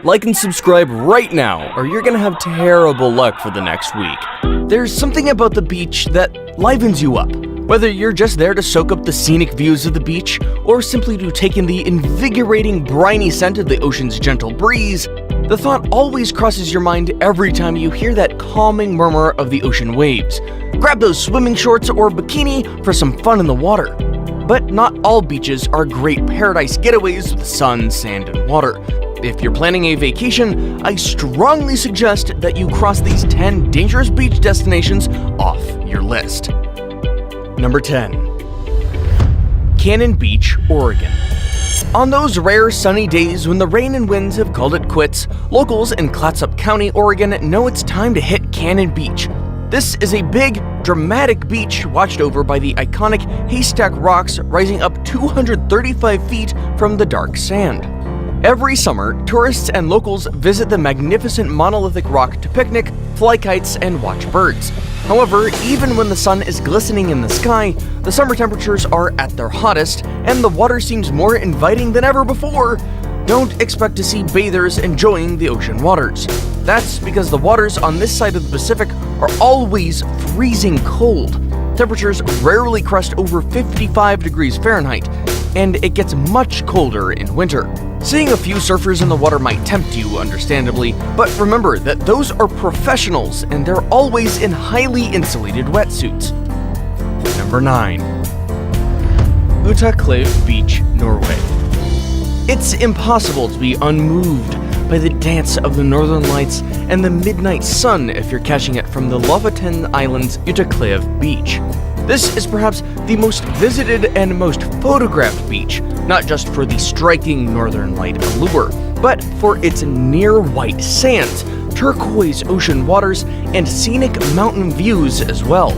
Like and subscribe right now, or you're gonna have terrible luck for the next week. There's something about the beach that livens you up. Whether you're just there to soak up the scenic views of the beach, or simply to take in the invigorating briny scent of the ocean's gentle breeze, the thought always crosses your mind every time you hear that calming murmur of the ocean waves. Grab those swimming shorts or bikini for some fun in the water. But not all beaches are great paradise getaways with sun, sand, and water. If you're planning a vacation, I strongly suggest that you cross these 10 dangerous beach destinations off your list. Number 10. Cannon Beach, Oregon. On those rare sunny days when the rain and winds have called it quits, locals in Clatsop County, Oregon know it's time to hit Cannon Beach. This is a big, dramatic beach watched over by the iconic Haystack Rocks rising up 235 feet from the dark sand. Every summer, tourists and locals visit the magnificent monolithic rock to picnic, fly kites, and watch birds. However, even when the sun is glistening in the sky, the summer temperatures are at their hottest, and the water seems more inviting than ever before. Don't expect to see bathers enjoying the ocean waters. That's because the waters on this side of the Pacific are always freezing cold. Temperatures rarely crest over 55 degrees Fahrenheit, and it gets much colder in winter. Seeing a few surfers in the water might tempt you, understandably, but remember that those are professionals and they're always in highly insulated wetsuits. Number 9. Uttakleiv Beach, Norway. It's impossible to be unmoved by the dance of the northern lights and the midnight sun if you're catching it from the Lofoten Island's Uttakleiv Beach. This is perhaps the most visited and most photographed beach, not just for the striking northern light allure, but for its near white sands, turquoise ocean waters, and scenic mountain views as well.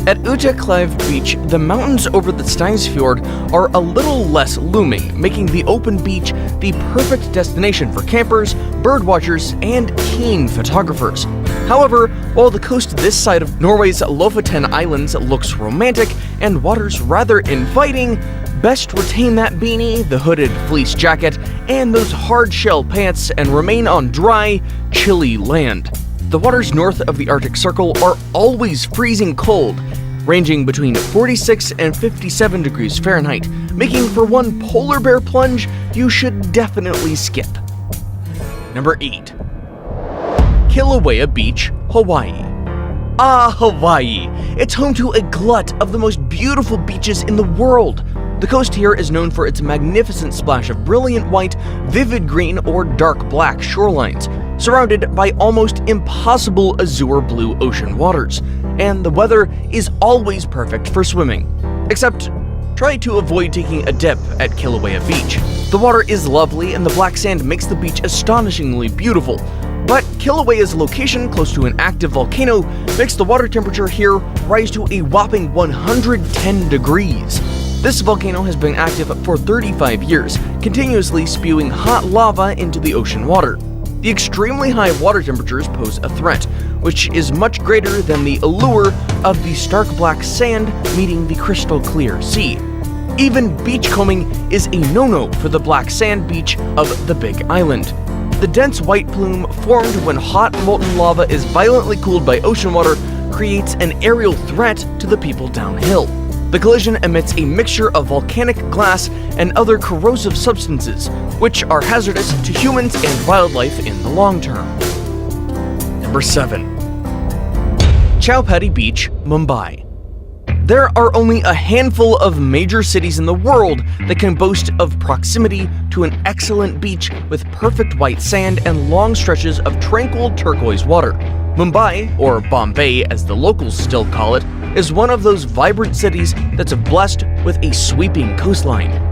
At Uttakleiv Beach, the mountains over the Steinsfjord are a little less looming, making the open beach the perfect destination for campers, birdwatchers, and keen photographers. However, while the coast this side of Norway's Lofoten Islands looks romantic and water's rather inviting, best retain that beanie, the hooded fleece jacket, and those hard-shell pants and remain on dry, chilly land. The waters north of the Arctic Circle are always freezing cold, ranging between 46 and 57 degrees Fahrenheit, making for one polar bear plunge you should definitely skip. Number 8. Kilauea Beach, Hawaii. Ah, Hawaii! It's home to a glut of the most beautiful beaches in the world. The coast here is known for its magnificent splash of brilliant white, vivid green, or dark black shorelines, surrounded by almost impossible azure blue ocean waters, and the weather is always perfect for swimming. Except, try to avoid taking a dip at Kilauea Beach. The water is lovely and the black sand makes the beach astonishingly beautiful, but Kilauea's location close to an active volcano makes the water temperature here rise to a whopping 110 degrees. This volcano has been active for 35 years, continuously spewing hot lava into the ocean water. The extremely high water temperatures pose a threat, which is much greater than the allure of the stark black sand meeting the crystal clear sea. Even beachcombing is a no-no for the black sand beach of the Big Island. The dense white plume formed when hot molten lava is violently cooled by ocean water creates an aerial threat to the people downhill. The collision emits a mixture of volcanic glass and other corrosive substances, which are hazardous to humans and wildlife in the long term. Number 7. Chowpatty Beach, Mumbai. There are only a handful of major cities in the world that can boast of proximity to an excellent beach with perfect white sand and long stretches of tranquil turquoise water. Mumbai, or Bombay as the locals still call it, is one of those vibrant cities that's blessed with a sweeping coastline.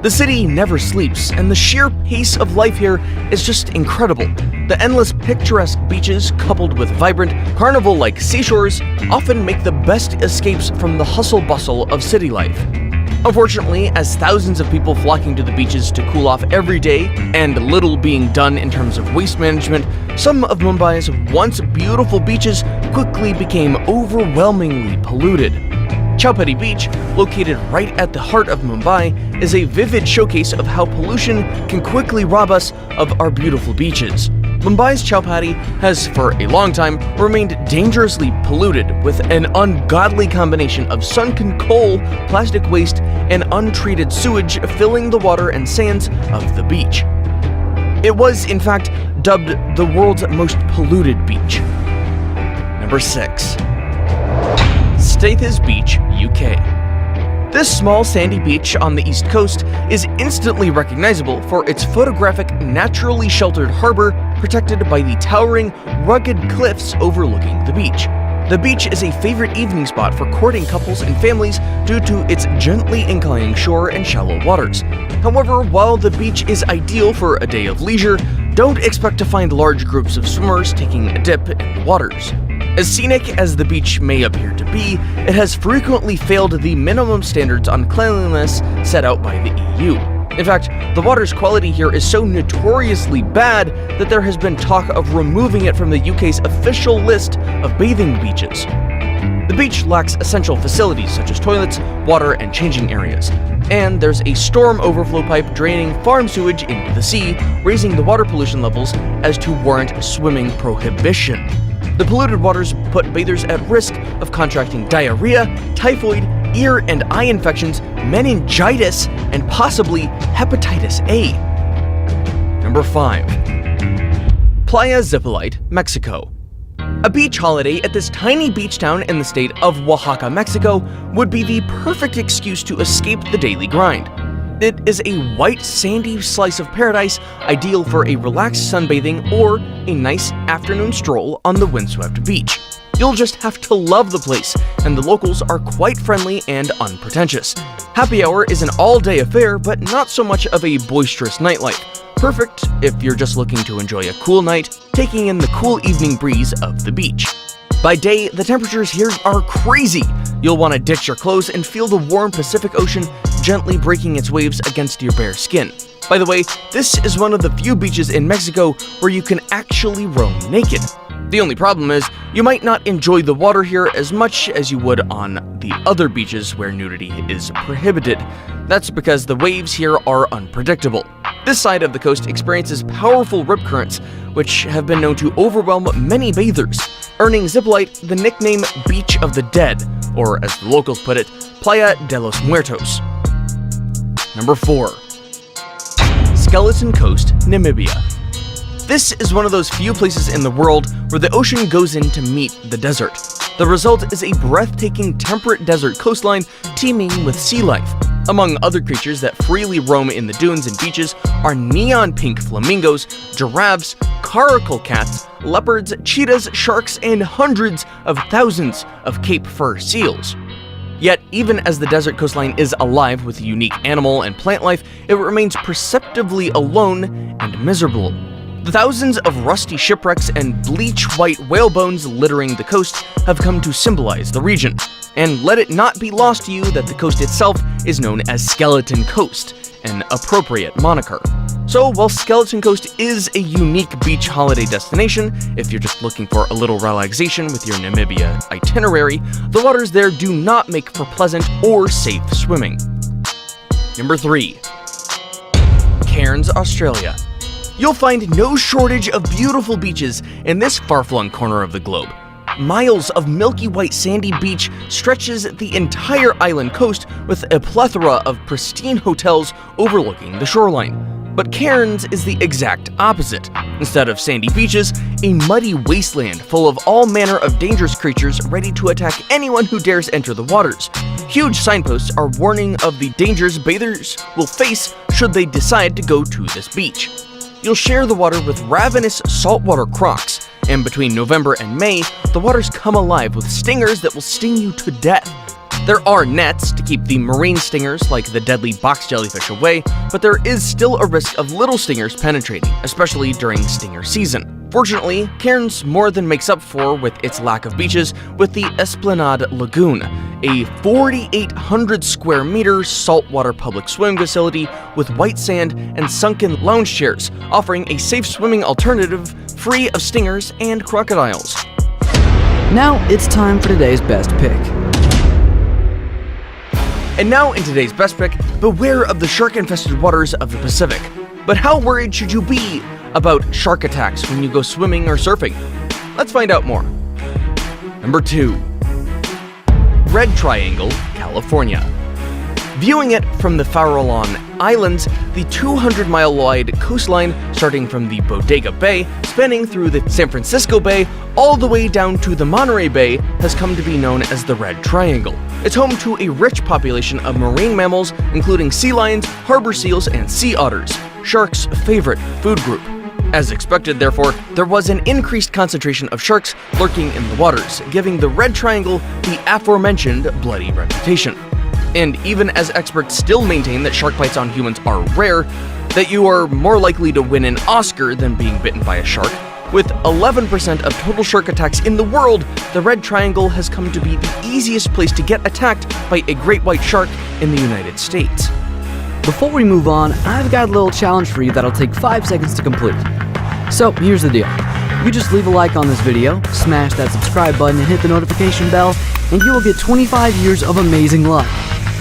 The city never sleeps, and the sheer pace of life here is just incredible. The endless picturesque beaches, coupled with vibrant, carnival-like seashores, often make the best escapes from the hustle-bustle of city life. Unfortunately, as thousands of people flocking to the beaches to cool off every day, and little being done in terms of waste management, some of Mumbai's once beautiful beaches quickly became overwhelmingly polluted. Chowpatty Beach, located right at the heart of Mumbai, is a vivid showcase of how pollution can quickly rob us of our beautiful beaches. Mumbai's Chowpatty has for a long time remained dangerously polluted with an ungodly combination of sunken coal, plastic waste, and untreated sewage filling the water and sands of the beach. It was, in fact, dubbed the world's most polluted beach. Number 6. Staithes Beach, UK. This small sandy beach on the east coast is instantly recognizable for its photographic, naturally sheltered harbor protected by the towering, rugged cliffs overlooking the beach. The beach is a favorite evening spot for courting couples and families due to its gently inclining shore and shallow waters. However, while the beach is ideal for a day of leisure, don't expect to find large groups of swimmers taking a dip in the waters. As scenic as the beach may appear to be, it has frequently failed the minimum standards on cleanliness set out by the EU. In fact, the water's quality here is so notoriously bad that there has been talk of removing it from the UK's official list of bathing beaches. The beach lacks essential facilities such as toilets, water, and changing areas. And there's a storm overflow pipe draining farm sewage into the sea, raising the water pollution levels as to warrant swimming prohibition. The polluted waters put bathers at risk of contracting diarrhea, typhoid, ear and eye infections, meningitis, and possibly hepatitis A. Number 5. Playa Zipolite, Mexico. A beach holiday at this tiny beach town in the state of Oaxaca, Mexico would be the perfect excuse to escape the daily grind. It is a white, sandy slice of paradise, ideal for a relaxed sunbathing or a nice afternoon stroll on the windswept beach. You'll just have to love the place, and the locals are quite friendly and unpretentious. Happy hour is an all-day affair, but not so much of a boisterous nightlife. Perfect if you're just looking to enjoy a cool night, taking in the cool evening breeze of the beach. By day, the temperatures here are crazy. You'll want to ditch your clothes and feel the warm Pacific Ocean gently breaking its waves against your bare skin. By the way, this is one of the few beaches in Mexico where you can actually roam naked. The only problem is, you might not enjoy the water here as much as you would on the other beaches where nudity is prohibited. That's because the waves here are unpredictable. This side of the coast experiences powerful rip currents, which have been known to overwhelm many bathers, earning Zipolite the nickname Beach of the Dead, or as the locals put it, Playa de los Muertos. Number 4. Skeleton Coast, Namibia. This is one of those few places in the world where the ocean goes in to meet the desert. The result is a breathtaking temperate desert coastline teeming with sea life. Among other creatures that freely roam in the dunes and beaches are neon pink flamingos, giraffes, caracal cats, leopards, cheetahs, sharks, and hundreds of thousands of Cape fur seals. Yet, even as the desert coastline is alive with unique animal and plant life, it remains perceptibly alone and miserable. The thousands of rusty shipwrecks and bleach-white whale bones littering the coast have come to symbolize the region. And let it not be lost to you that the coast itself is known as Skeleton Coast, an appropriate moniker. So while Skeleton Coast is a unique beach holiday destination, if you're just looking for a little relaxation with your Namibia itinerary, the waters there do not make for pleasant or safe swimming. Number 3. Cairns, Australia. You'll find no shortage of beautiful beaches in this far-flung corner of the globe. Miles of milky white sandy beach stretches the entire island coast with a plethora of pristine hotels overlooking the shoreline. But Cairns is the exact opposite. Instead of sandy beaches, a muddy wasteland full of all manner of dangerous creatures ready to attack anyone who dares enter the waters. Huge signposts are warning of the dangers bathers will face should they decide to go to this beach. You'll share the water with ravenous saltwater crocs, and between November and May, the waters come alive with stingers that will sting you to death. There are nets to keep the marine stingers like the deadly box jellyfish away, but there is still a risk of little stingers penetrating, especially during stinger season. Fortunately, Cairns more than makes up for with its lack of beaches with the Esplanade Lagoon, a 4,800 square meter saltwater public swimming facility with white sand and sunken lounge chairs, offering a safe swimming alternative free of stingers and crocodiles. Now it's time for today's best pick. And now in today's best pick, beware of the shark-infested waters of the Pacific. But how worried should you be about shark attacks when you go swimming or surfing? Let's find out more. Number 2. Red Triangle, California. Viewing it from the Farallon Islands, the 200-mile-wide coastline starting from the Bodega Bay, spanning through the San Francisco Bay, all the way down to the Monterey Bay, has come to be known as the Red Triangle. It's home to a rich population of marine mammals, including sea lions, harbor seals, and sea otters, sharks' favorite food group. As expected, therefore, there was an increased concentration of sharks lurking in the waters, giving the Red Triangle the aforementioned bloody reputation. And even as experts still maintain that shark bites on humans are rare, that you are more likely to win an Oscar than being bitten by a shark, with 11% of total shark attacks in the world, the Red Triangle has come to be the easiest place to get attacked by a great white shark in the United States. Before we move on, I've got a little challenge for you that'll take 5 seconds to complete. So here's the deal. You just leave a like on this video, smash that subscribe button and hit the notification bell, and you will get 25 years of amazing luck.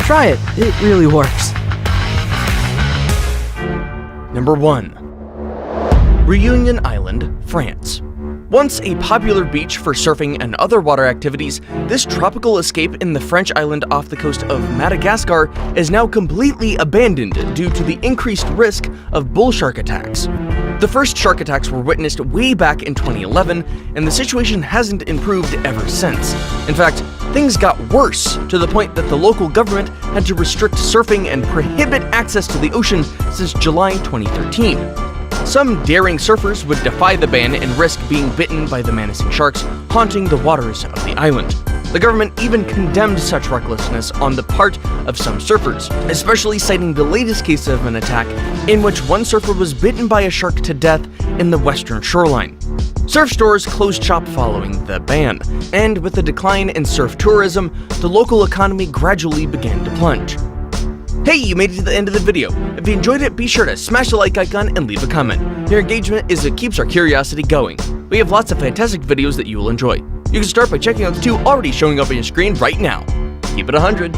Try it, it really works. Number 1. Reunion Island, France. Once a popular beach for surfing and other water activities, this tropical escape in the French island off the coast of Madagascar is now completely abandoned due to the increased risk of bull shark attacks. The first shark attacks were witnessed way back in 2011, and the situation hasn't improved ever since. In fact, things got worse, to the point that the local government had to restrict surfing and prohibit access to the ocean since July 2013. Some daring surfers would defy the ban and risk being bitten by the menacing sharks haunting the waters of the island. The government even condemned such recklessness on the part of some surfers, especially citing the latest case of an attack in which one surfer was bitten by a shark to death in the western shoreline. Surf stores closed shop following the ban, and with the decline in surf tourism, the local economy gradually began to plunge. Hey, you made it to the end of the video. If you enjoyed it, be sure to smash the like icon and leave a comment. Your engagement is what keeps our curiosity going. We have lots of fantastic videos that you will enjoy. You can start by checking out the 2 already showing up on your screen right now. Keep it 100.